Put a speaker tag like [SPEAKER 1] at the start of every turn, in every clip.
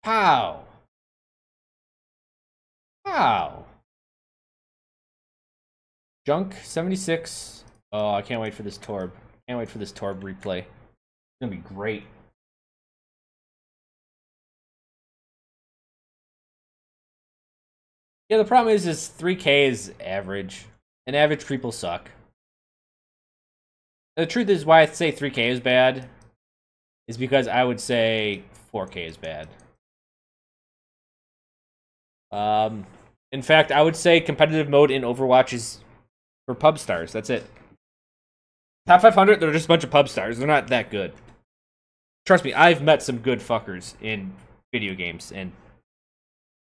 [SPEAKER 1] Pow! Pow! Junk 76. Oh, I can't wait for this Torb. Can't wait for this Torb replay. It's gonna be great. Yeah, the problem is 3K is average. And average people suck. The truth is why I say 3K is bad is because I would say 4K is bad. In fact, I would say competitive mode in Overwatch is for pub stars. That's it. Top 500, they're just a bunch of pub stars. They're not that good. Trust me, I've met some good fuckers in video games, and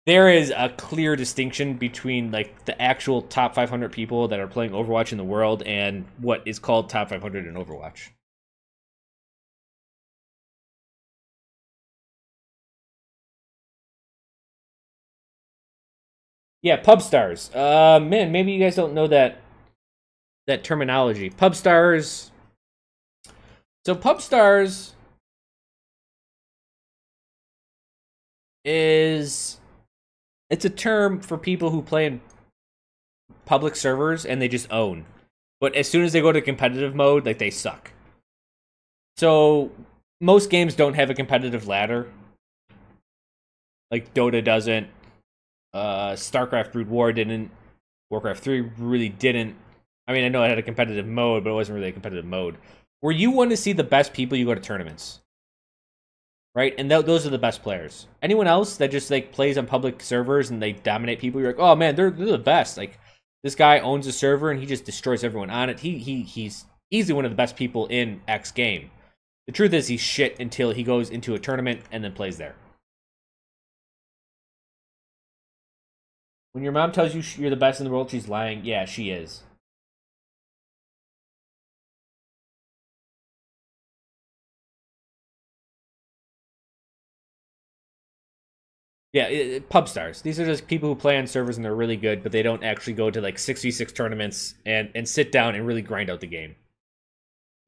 [SPEAKER 1] there is a clear distinction between like the actual top 500 people that are playing Overwatch in the world and what is called top 500 in Overwatch. Yeah, pub stars. Man, maybe you guys don't know that terminology. Pub stars. So pub stars it's a term for people who play in public servers and they just own. But as soon as they go to competitive mode, like, they suck. So most games don't have a competitive ladder. Like Dota doesn't. StarCraft Brood War didn't. Warcraft 3 really didn't. I mean, I know it had a competitive mode, but it wasn't really a competitive mode. Where you want to see the best people, you go to tournaments. Right? And those are the best players. Anyone else that just like plays on public servers and they dominate people, you're like, oh man, they're the best. Like, this guy owns a server and he just destroys everyone on it. He's easily one of the best people in X game. The truth is he's shit until he goes into a tournament and then plays there. When your mom tells you you're the best in the world, she's lying. Yeah, she is. Yeah, pub stars. These are just people who play on servers and they're really good, but they don't actually go to like 6v6 tournaments and sit down and really grind out the game.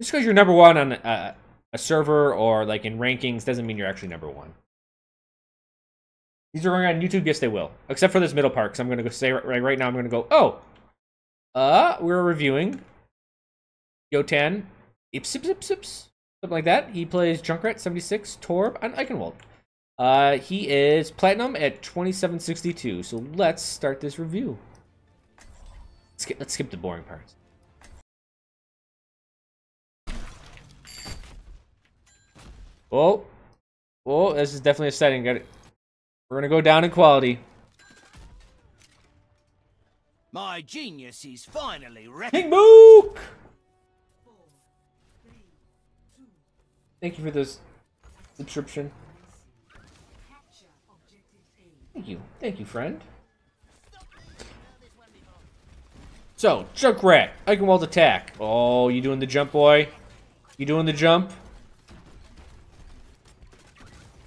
[SPEAKER 1] Just because you're number one on a server or like in rankings doesn't mean you're actually number one. These are going on YouTube? Yes, they will. Except for this middle part, because I'm going to go say right now, I'm going to go, oh! We're reviewing Yotan, something like that. He plays Junkrat 76, Torb, and Eichenwald. He is Platinum at 2762, so let's start this review. Let's skip the boring parts. Oh, this is definitely a setting. Got it. We're gonna go down in quality.
[SPEAKER 2] My genius is finally ready.
[SPEAKER 1] King Mook! Thank you for this subscription. Thank you, friend. So, Junkrat, Eichenwald attack. Oh, you doing the jump, boy? You doing the jump?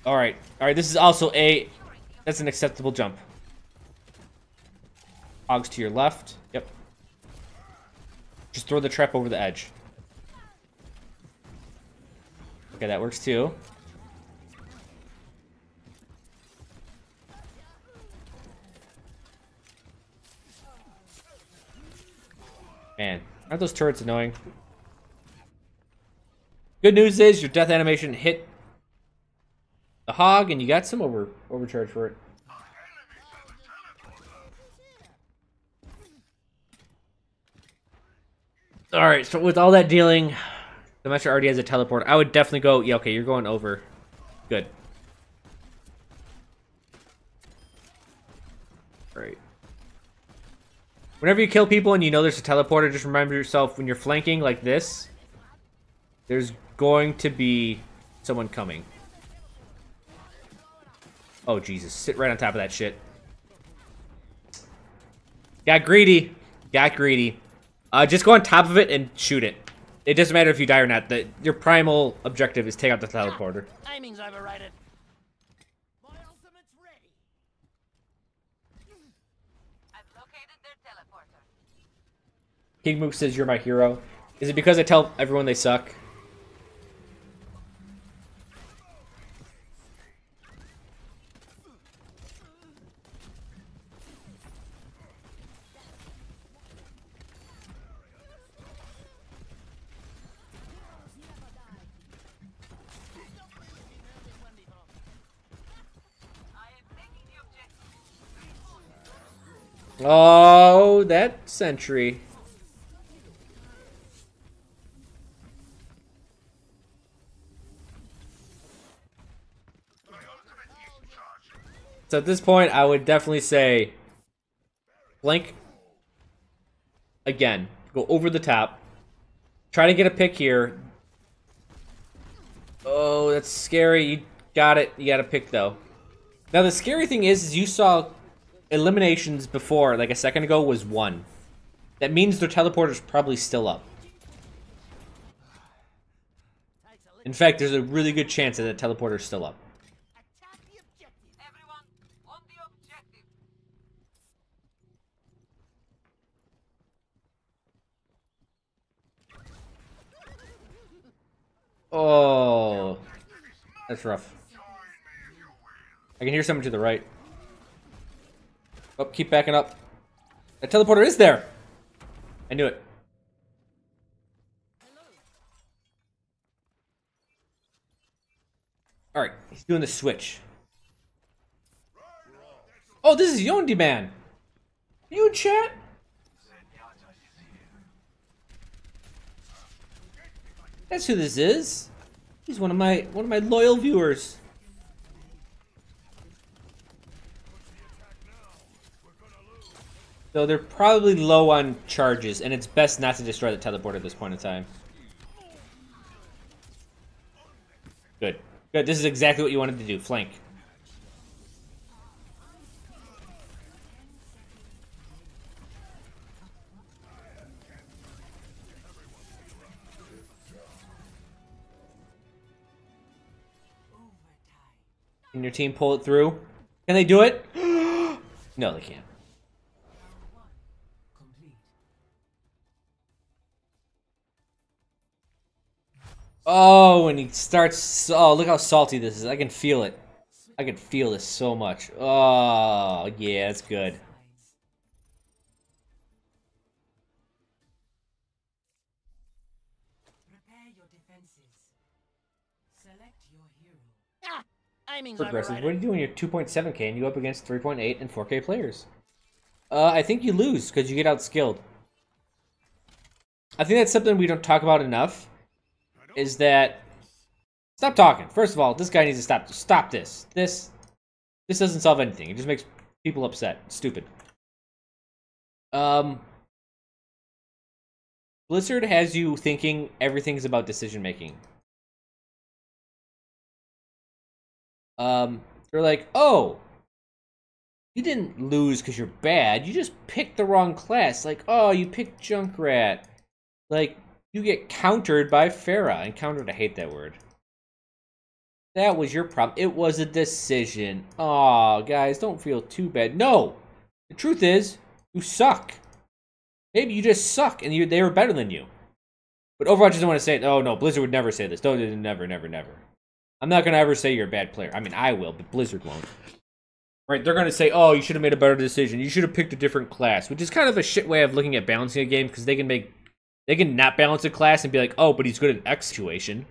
[SPEAKER 1] Alright, this is also that's an acceptable jump. Hogs to your left. Yep. Just throw the trap over the edge. Okay, that works too. Man, aren't those turrets annoying? Good news is your death animation hit the hog and you got some overcharge for it. Alright, so with all that dealing, the Metro already has a teleport. I would definitely go, yeah, okay, you're going over. Good. Alright. Whenever you kill people and you know there's a teleporter, just remember yourself when you're flanking like this, there's going to be someone coming. Oh, Jesus. Sit right on top of that shit. Got greedy. Got greedy. Just go on top of it and shoot it. It doesn't matter if you die or not. Your primal objective is take out the teleporter.
[SPEAKER 2] Timing's overrated. My ultimate's ready.
[SPEAKER 3] I've located their teleporter.
[SPEAKER 1] King Mook says you're my hero. Is it because I tell everyone they suck? Oh, that sentry. So at this point, I would definitely say flank again. Go over the top. Try to get a pick here. Oh, that's scary. You got it. You got a pick, though. Now, the scary thing is you saw eliminations before, like a second ago, was 1. That means their teleporter's probably still up. In fact, there's a really good chance that the teleporter's still up.
[SPEAKER 2] Attack the objective.
[SPEAKER 3] Everyone, on the objective.
[SPEAKER 1] Oh, that's rough. I can hear someone to the right. Oh, keep backing up. That teleporter is there. I knew it. All right, he's doing the switch. Oh, this is Yonidaman. You in chat? That's who this is. He's one of my loyal viewers. So they're probably low on charges, and it's best not to destroy the teleport at this point in time. Good. Good. This is exactly what you wanted to do. Flank. Can your team pull it through? Can they do it? No, they can't. Oh, and he starts... Oh, look how salty this is. I can feel it. I can feel this so much. Oh, yeah, it's good.
[SPEAKER 2] Prepare your defenses. Select your hero. Ah! Aiming's
[SPEAKER 1] Progressive.
[SPEAKER 2] overrated.
[SPEAKER 1] What are you doing? You're 2.7k and you go up against 3.8 and 4k players. I think you lose because you get outskilled. I think that's something we don't talk about enough. Is that... Stop talking. First of all, this guy needs to stop. Stop this. This doesn't solve anything. It just makes people upset. It's stupid. Blizzard has you thinking everything's about decision making. They're like, oh, you didn't lose because you're bad. You just picked the wrong class. Like, oh, you picked Junkrat. Like, you get countered by Pharah. And countered, I hate that word. That was your problem. It was a decision. Aw, guys, don't feel too bad. No! The truth is, you suck. Maybe you just suck and they were better than you. But Overwatch doesn't want to say it. Oh, no, Blizzard would never say this. Don't, never, never, never. I'm not going to ever say you're a bad player. I mean, I will, but Blizzard won't. Right, they're going to say, oh, you should have made a better decision. You should have picked a different class, which is kind of a shit way of looking at balancing a game because they can not balance a class and be like, oh, but he's good in X situation.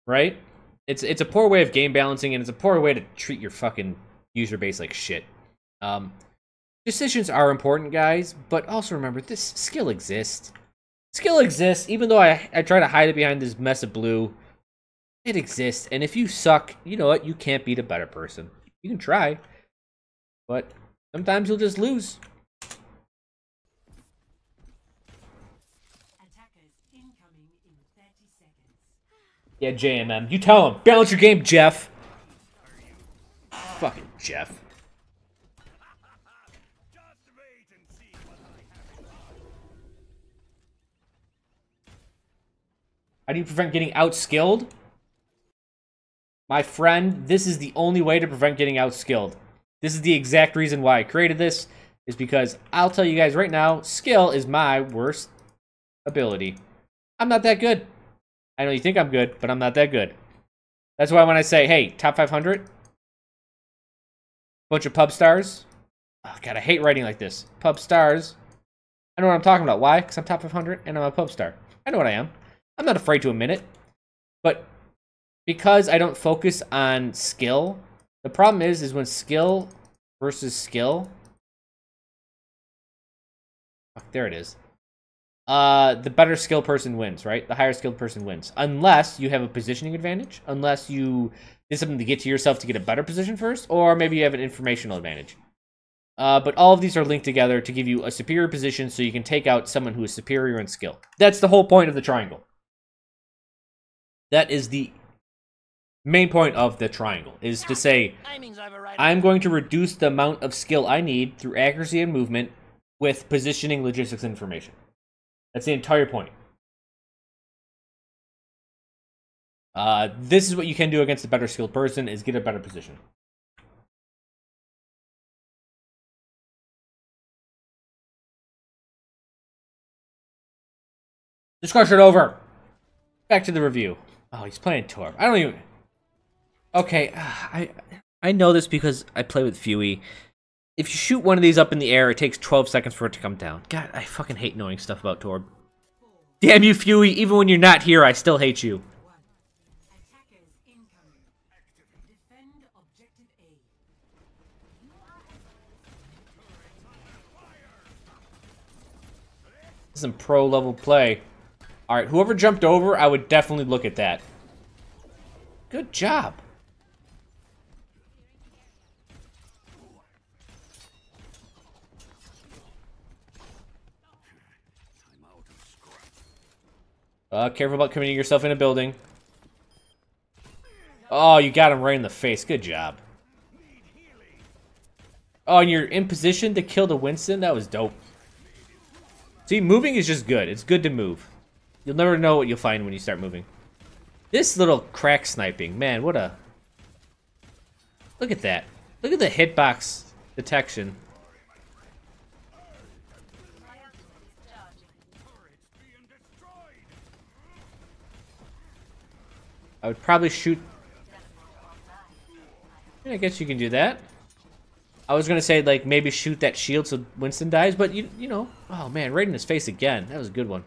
[SPEAKER 1] Right? It's a poor way of game balancing, and it's a poor way to treat your fucking user base like shit. Decisions are important, guys, but also remember, this skill exists. Skill exists, even though I try to hide it behind this mess of blue. It exists, and if you suck, you know what? You can't beat a better person. You can try, but sometimes you'll just lose.
[SPEAKER 2] Attackers incoming in 30 seconds.
[SPEAKER 1] Yeah, JMM. You tell him. Balance your game, Jeff. Fucking Jeff. How do you prevent getting outskilled? My friend, this is the only way to prevent getting outskilled. This is the exact reason why I created this, is because I'll tell you guys right now, skill is my worst ability. I'm not that good. I know you think I'm good, but I'm not that good. That's why when I say, hey, top 500, bunch of pub stars. Oh, God, I hate writing like this. Pub stars. I know what I'm talking about. Why? Because I'm top 500 and I'm a pub star. I know what I am. I'm not afraid to admit it. But because I don't focus on skill, the problem is when skill versus skill, There it is. The better skilled person wins, right? The higher skilled person wins. Unless you have a positioning advantage. Unless you did something to get to yourself to get a better position first. Or maybe you have an informational advantage. But all of these are linked together to give you a superior position so you can take out someone who is superior in skill. That's the whole point of the triangle. That is the main point of the triangle, is to say, I'm going to reduce the amount of skill I need through accuracy and movement with positioning, logistics, and information. That's the entire point. This is what you can do against a better skilled person, is get a better position. Discussion over. Back to the review. Oh, he's playing Torb. I don't even... Okay, I know this because I play with Fuey. If you shoot one of these up in the air, it takes 12 seconds for it to come down. God, I fucking hate knowing stuff about Torb. Damn you, Fuey. Even when you're not here, I still hate you. This is some pro-level play. Alright, whoever jumped over, I would definitely look at that. Good job. Careful about committing yourself in a building. Oh, you got him right in the face. Good job. Oh, and you're in position to kill the Winston? That was dope. See, moving is just good. It's good to move. You'll never know what you'll find when you start moving. This little crack sniping. Man, what a... Look at that. Look at the hitbox detection. I would probably shoot... Yeah, I guess you can do that. I was gonna say, like, maybe shoot that shield so Winston dies, but you know... Oh, man, right in his face again. That was a good one.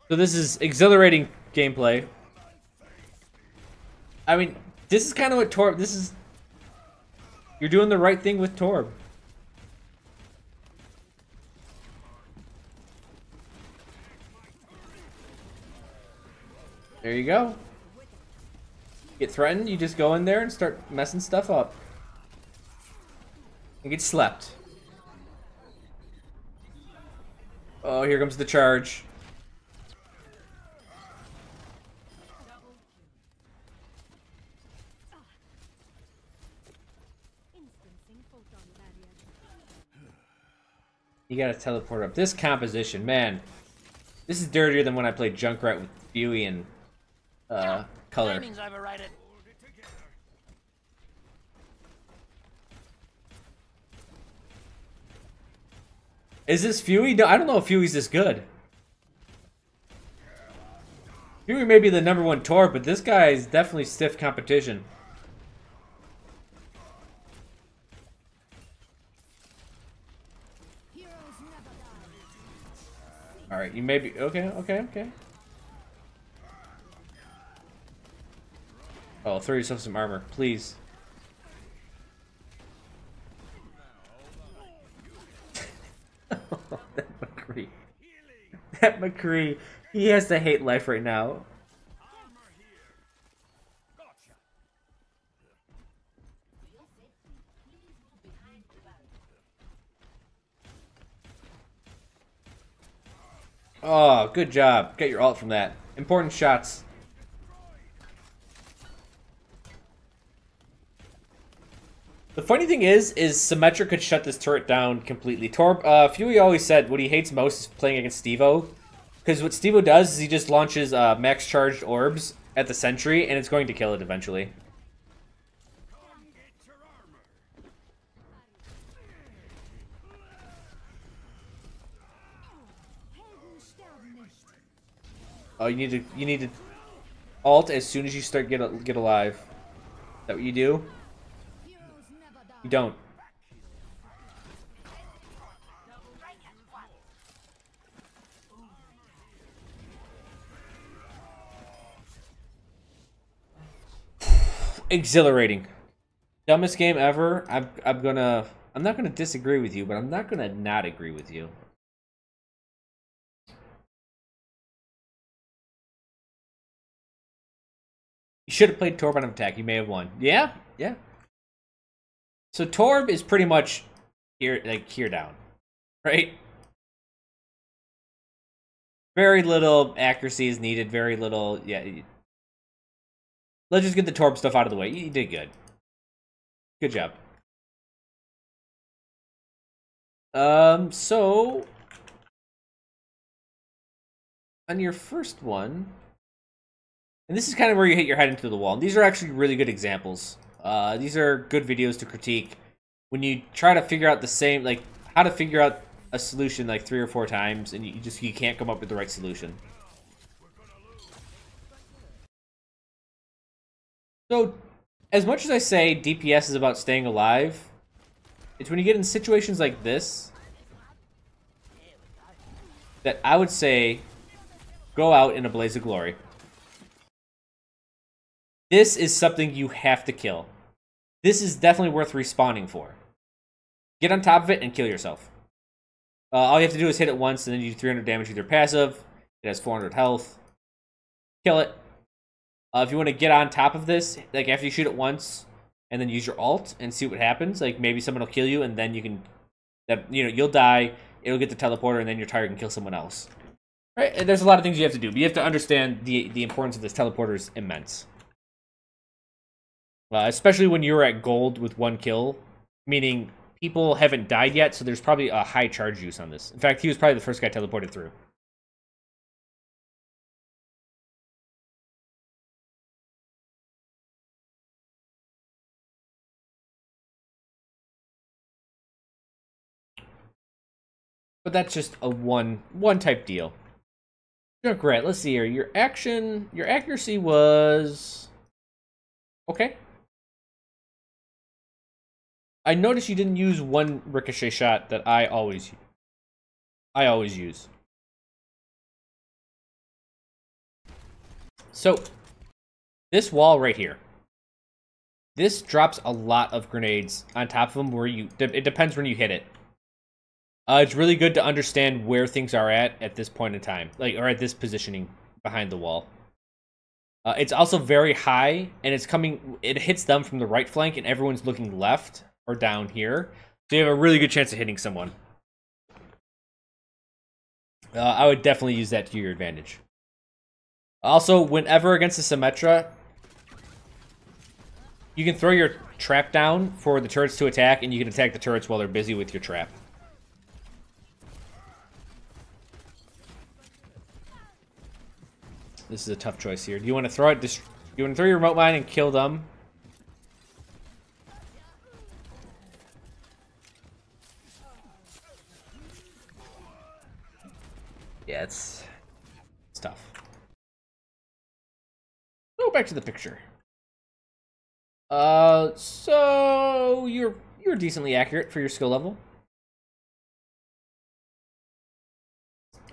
[SPEAKER 1] So this is exhilarating gameplay. I mean, this is kind of what Torb... This is... You're doing the right thing with Torb. There you go. Get threatened, you just go in there and start messing stuff up. And get slept. Oh, here comes the charge. You gotta teleport up. This composition, man. This is dirtier than when I played Junkrat with Fuey and Color. Is this Fuey? No, I don't know if Fuey's this good. Fuey may be the #1 Torb, but this guy is definitely stiff competition. Alright, you may be... Okay. Oh, throw yourself some armor, please. That McCree. That McCree. He has to hate life right now. Oh, good job. Get your ult from that. Important shots. The funny thing is Symmetra could shut this turret down completely. Torb, Fuey always said what he hates most is playing against Stevo. Because what Stevo does is he just launches max charged orbs at the sentry, and it's going to kill it eventually. Oh, you need to ult as soon as you start get alive. Is that what you do? You don't. Exhilarating. Dumbest game ever. I'm not gonna disagree with you, but I'm not gonna not agree with you. You should have played Torb on attack. You may have won. Yeah, yeah. So Torb is pretty much here down, right? Very little accuracy is needed. Very little. Yeah. Let's just get the Torb stuff out of the way. You did good. Good job. So on your first one, and this is kind of where you hit your head into the wall. And these are actually really good examples. These are good videos to critique when you try to figure out the same, like how to figure out a solution like 3 or 4 times, and you can't come up with the right solution. So, as much as I say DPS is about staying alive, it's when you get in situations like this that I would say go out in a blaze of glory. This is something you have to kill. This is definitely worth respawning for. Get on top of it and kill yourself. All you have to do is hit it once and then you do 300 damage with your passive. It has 400 health. Kill it. If you want to get on top of this, like after you shoot it once, and then use your ult and see what happens, like maybe someone will kill you, and then you can, you'll die. It'll get the teleporter, and then your target can kill someone else. Right? And there's a lot of things you have to do, but you have to understand the importance of this teleporter is immense. Especially when you're at gold with 1 kill, meaning people haven't died yet, so there's probably a high charge use on this. In fact, he was probably the first guy teleported through. But that's just a one type deal. Great. Let's see here. Your accuracy was okay. I noticed you didn't use 1 ricochet shot that I always use. So this wall right here. This drops a lot of grenades on top of them where it depends when you hit it. It's really good to understand where things are at this point in time, or at this positioning behind the wall. It's also very high, and it hits them from the right flank, and everyone's looking left or down here. So you have a really good chance of hitting someone. I would definitely use that to your advantage. Also, whenever against the Symmetra, you can throw your trap down for the turrets to attack, and you can attack the turrets while they're busy with your trap. This is a tough choice here. Do you want to throw it? Do you want to throw your remote mine and kill them? Yeah, it's tough. Go back to the picture. So you're decently accurate for your skill level.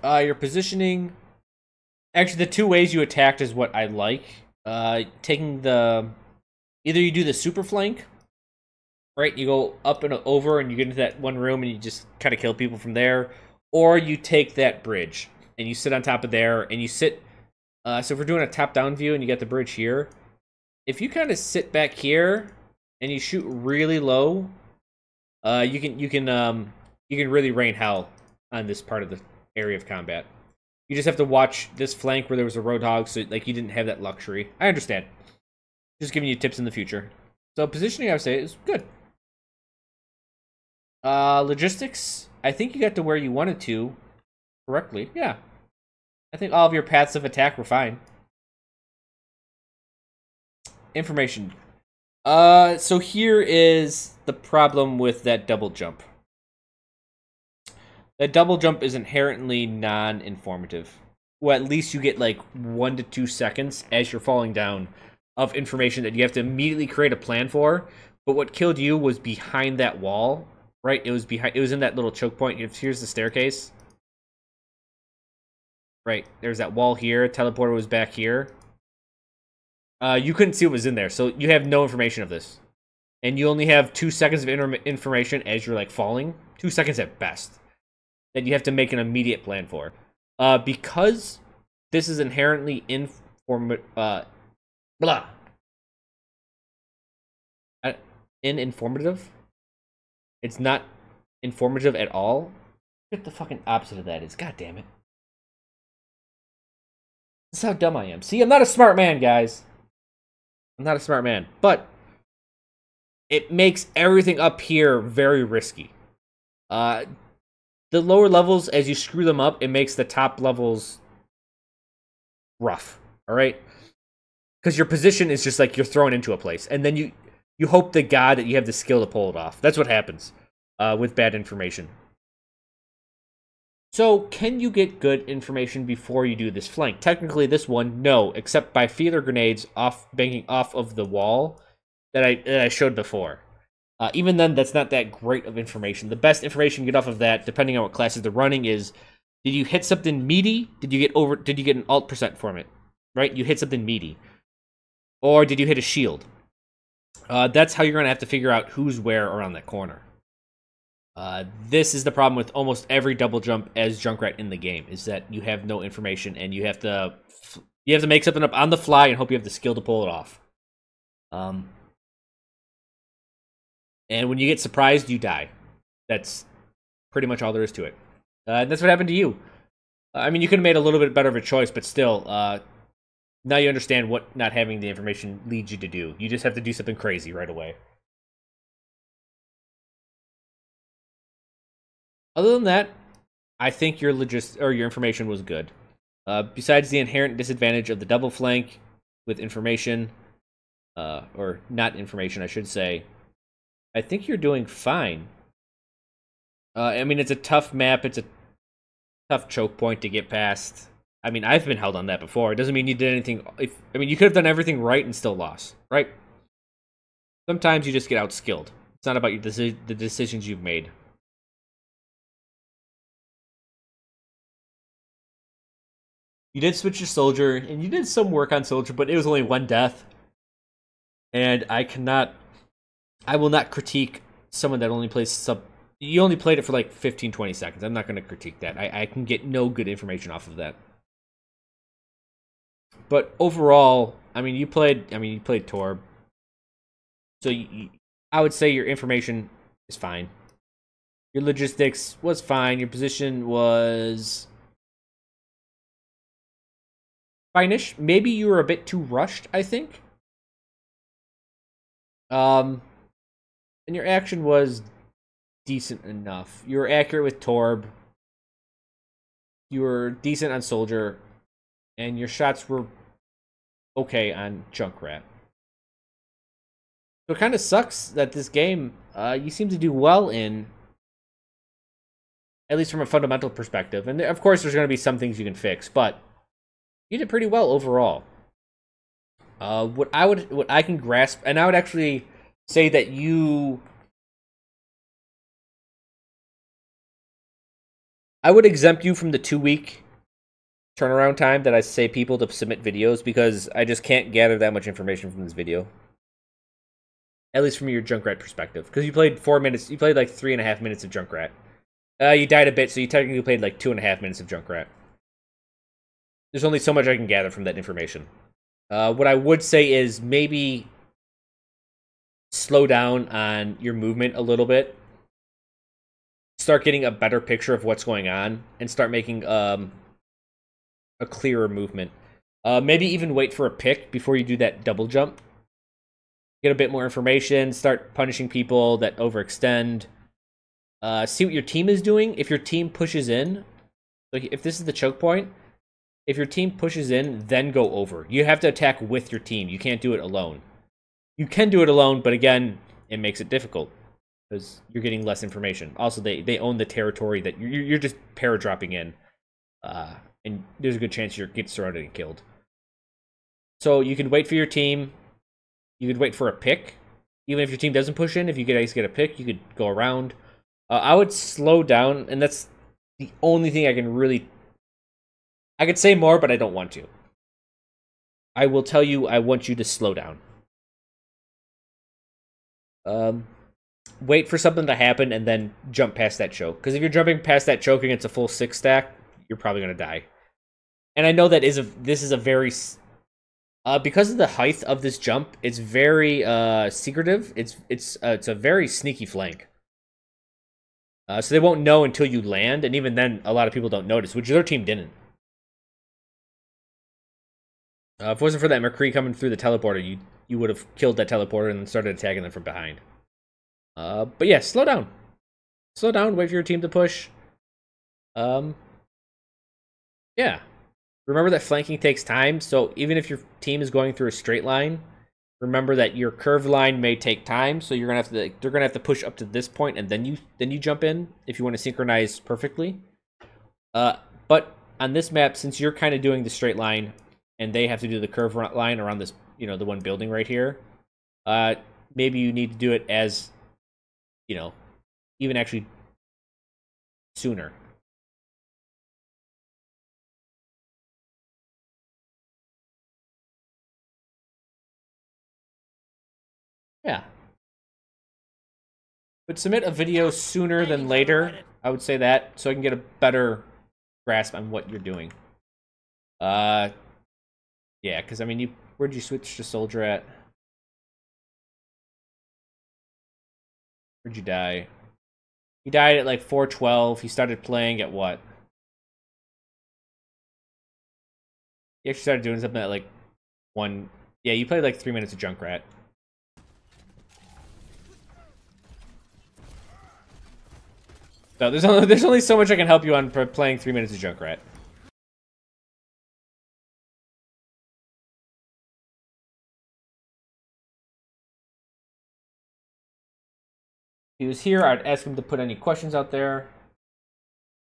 [SPEAKER 1] Your positioning. Actually, the 2 ways you attacked is what I like. Taking either you do the super flank, right? You go up and over and you get into that one room and you just kind of kill people from there. Or you take that bridge and you sit on top of there and you sit. So if we're doing a top-down view and you got the bridge here, if you kind of sit back here and you shoot really low, you can really rain hell on this part of the area of combat. You just have to watch this flank where there was a Roadhog, so like you didn't have that luxury. I understand. Just giving you tips in the future. So positioning, I would say, is good. Logistics, I think you got to where you wanted to correctly. Yeah. I think all of your paths of attack were fine. Information. So here is the problem with that double jump. That double jump is inherently non-informative. Well, at least you get like 1 to 2 seconds as you're falling down of information that you have to immediately create a plan for But what killed you was behind that wall, right? It was in that little choke point. Here's the staircase. Right, there's that wall here. Teleporter was back here. You couldn't see what was in there, so you have no information of this. And you only have 2 seconds of information as you're, like, falling. 2 seconds at best. That you have to make an immediate plan for. Because this is inherently informative. It's not informative at all. What the fucking opposite of that is. God damn it. This is how dumb I am. See, I'm not a smart man, guys. I'm not a smart man. But it makes everything up here very risky. The lower levels, as you screw them up, it makes the top levels rough. Alright? Because your position is just like you're thrown into a place. And then you hope to God that you have the skill to pull it off. That's what happens with bad information. So, can you get good information before you do this flank? Technically, this one, no, except by feeler grenades banking off of the wall that I showed before. Even then, that's not that great of information. The best information you get off of that, depending on what classes they're running, is did you hit something meaty? Did you get an alt percent from it? Right? You hit something meaty. Or did you hit a shield? That's how you're going to have to figure out who's where around that corner. This is the problem with almost every double jump as Junkrat in the game, is that you have no information and you have to make something up on the fly and hope you have the skill to pull it off. And when you get surprised, you die. That's pretty much all there is to it. And that's what happened to you. I mean, you could have made a little bit better of a choice, but still, now you understand what not having the information leads you to do. You just have to do something crazy right away. Other than that, I think your information was good. Besides the inherent disadvantage of the double flank with information, or not information, I should say, I think you're doing fine. I mean, it's a tough map. It's a tough choke point to get past. I mean, I've been held on that before. It doesn't mean you did anything. I mean, you could have done everything right and still lost, right? Sometimes you just get outskilled. It's not about the decisions you've made. You did switch your soldier, and you did some work on soldier, but it was only 1 death. And I will not critique someone that only plays sub. You only played it for like 15-20 seconds. I'm not going to critique that. I can get no good information off of that. But overall, I mean, you played Torb. So I would say your information is fine. Your logistics was fine. Your position was fine-ish. Maybe you were a bit too rushed, I think. And your action was decent enough. You were accurate with Torb. You were decent on Soldier. And your shots were okay on Junkrat. So it kind of sucks that this game, you seem to do well in, at least from a fundamental perspective. And of course, there's going to be some things you can fix, but you did pretty well overall. What I can grasp, and I would actually say that I would exempt you from the 2-week turnaround time that I say people to submit videos, because I just can't gather that much information from this video. At least from your Junkrat perspective. Because you played 4 minutes, you played like 3.5 minutes of Junkrat. You died a bit, so you technically played like 2.5 minutes of Junkrat. There's only so much I can gather from that information. What I would say is maybe slow down on your movement a little bit. Start getting a better picture of what's going on, and start making a clearer movement. Maybe even wait for a pick before you do that double jump. Get a bit more information, start punishing people that overextend. See what your team is doing. If your team pushes in, like if this is the choke point, if your team pushes in, then go over. You have to attack with your team. You can't do it alone. You can do it alone, but again, it makes it difficult because you're getting less information. Also, they own the territory that you're just para-dropping in, and there's a good chance you're getting surrounded and killed. So you can wait for your team. You could wait for a pick. Even if your team doesn't push in, if you guys get a pick, you could go around. I would slow down, and that's the only thing I can really... I could say more, but I don't want to. I will tell you, I want you to slow down. Wait for something to happen, and then jump past that choke. Because if you're jumping past that choke against a full 6 stack, you're probably going to die. And I know that this is a very... because of the height of this jump, it's very secretive. It's a very sneaky flank. So they won't know until you land, and even then, a lot of people don't notice, which their team didn't. If it wasn't for that McCree coming through the teleporter, you would have killed that teleporter and then started attacking them from behind. But yeah, slow down. Slow down, wait for your team to push. Yeah. Remember that flanking takes time, so even if your team is going through a straight line, remember that your curved line may take time, so they're gonna have to push up to this point and then you jump in if you want to synchronize perfectly. But on this map, since you're kind of doing the straight line and they have to do the curved line around this, the one building right here, maybe you need to do it as, even actually sooner. Yeah. But submit a video sooner than later. I would say that, so I can get a better grasp on what you're doing. Yeah, because I mean, where'd you switch to soldier at? Where'd you die? He died at like 4:12. He started playing at what? He actually started doing something at like 1. Yeah, you played like 3 minutes of Junkrat. So there's only so much I can help you on for playing 3 minutes of Junkrat. If he was here, I'd ask him to put any questions out there.